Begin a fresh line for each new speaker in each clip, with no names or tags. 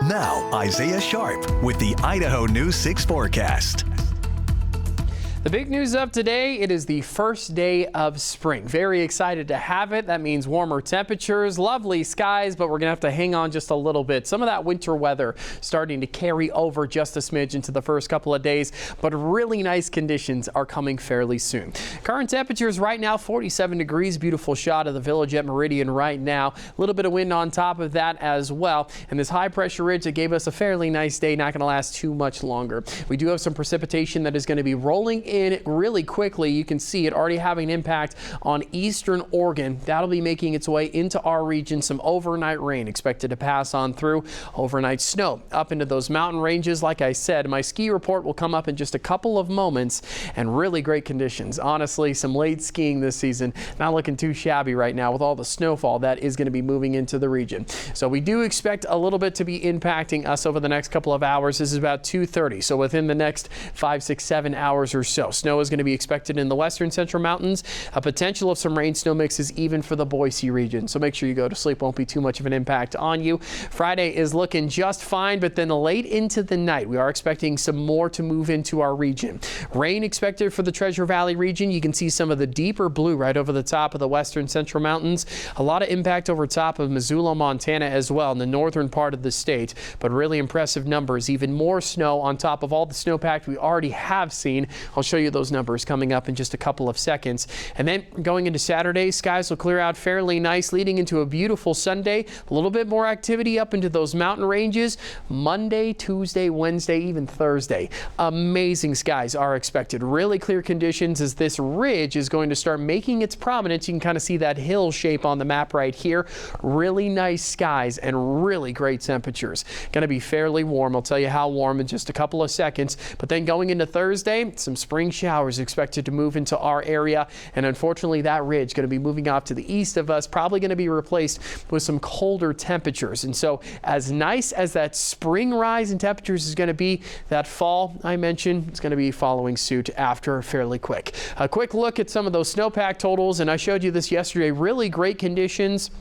Now, Isaiah Sharp with the Idaho News 6 forecast.
The big news of today, it is the first day of spring. Very excited to have it. That means warmer temperatures, lovely skies, but we're going to have to hang on just a little bit. Some of that winter weather starting to carry over just a smidge into the first couple of days, but really nice conditions are coming fairly soon. Current temperatures right now, 47 degrees. Beautiful shot of the village at Meridian right now. A little bit of wind on top of that as well. And this high pressure ridge that gave us a fairly nice day, not going to last too much longer. We do have some precipitation that is going to be rolling in really quickly. You can see it already having an impact on eastern Oregon. That'll be making its way into our region. Some overnight rain expected to pass on through. Overnight snow up into those mountain ranges. Like I said, my ski report will come up in just a couple of moments, and really great conditions. Honestly, some late skiing this season. Not looking too shabby right now with all the snowfall that is going to be moving into the region. So we do expect a little bit to be impacting us over the next couple of hours. This is about 2:30. So within the next 5, 6, 7 hours or so. Snow is going to be expected in the western central mountains. A potential of some rain snow mixes even for the Boise region. So make sure you go to sleep. Won't be too much of an impact on you. Friday is looking just fine, but then late into the night, we are expecting some more to move into our region. Rain expected for the Treasure Valley region. You can see some of the deeper blue right over the top of the western central mountains. A lot of impact over top of Missoula, Montana as well in the northern part of the state, but really impressive numbers. Even more snow on top of all the snowpack we already have seen. I'll show you those numbers coming up in just a couple of seconds. And then going into Saturday, skies will clear out fairly nice, leading into a beautiful Sunday. A little bit more activity up into those mountain ranges. Monday, Tuesday, Wednesday, even Thursday. Amazing skies are expected. Really clear conditions as this ridge is going to start making its prominence. You can kind of see that hill shape on the map right here. Really nice skies and really great temperatures. Going to be fairly warm. I'll tell you how warm in just a couple of seconds. But then going into Thursday, some spring showers expected to move into our area, and unfortunately that ridge going to be moving off to the east of us, probably going to be replaced with some colder temperatures. And so as nice as that spring rise in temperatures is going to be, that fall I mentioned is going to be following suit after fairly quick. A quick look at some of those snowpack totals, and I showed you this yesterday. Really great conditions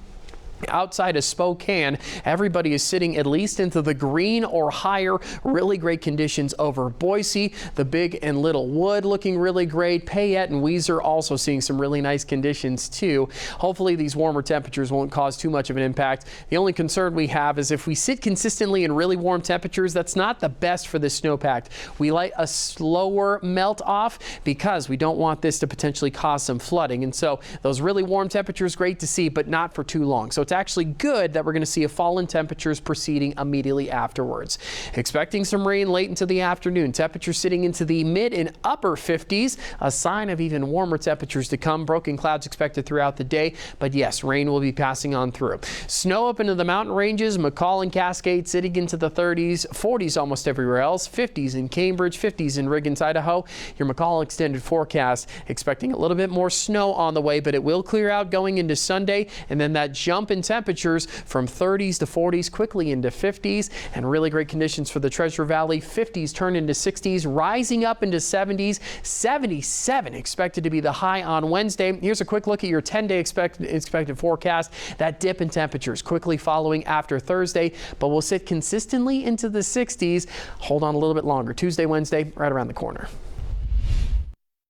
outside of Spokane. Everybody is sitting at least into the green or higher. Really great conditions over Boise. The Big and Little Wood looking really great. Payette and Weiser also seeing some really nice conditions too. Hopefully these warmer temperatures won't cause too much of an impact. The only concern we have is if we sit consistently in really warm temperatures, that's not the best for this snowpack. We like a slower melt off because we don't want this to potentially cause some flooding. And so those really warm temperatures, great to see, but not for too long. So it's actually good that we're going to see a fall in temperatures proceeding immediately afterwards. Expecting some rain late into the afternoon. Temperatures sitting into the mid and upper 50s, a sign of even warmer temperatures to come. Broken clouds expected throughout the day, but yes, rain will be passing on through. Snow up into the mountain ranges, McCall and Cascade sitting into the 30s, 40s almost everywhere else, 50s in Cambridge, 50s in Riggins, Idaho. Your McCall extended forecast expecting a little bit more snow on the way, but it will clear out going into Sunday, and then that jump in temperatures from 30s to 40s quickly into 50s, and really great conditions for the Treasure Valley. 50s turn into 60s, rising up into 70s. 77 expected to be the high on Wednesday. Here's a quick look at your 10-day expected forecast. That dip in temperatures quickly following after Thursday, but we'll sit consistently into the 60s. Hold on a little bit longer. Tuesday, Wednesday, right around the corner.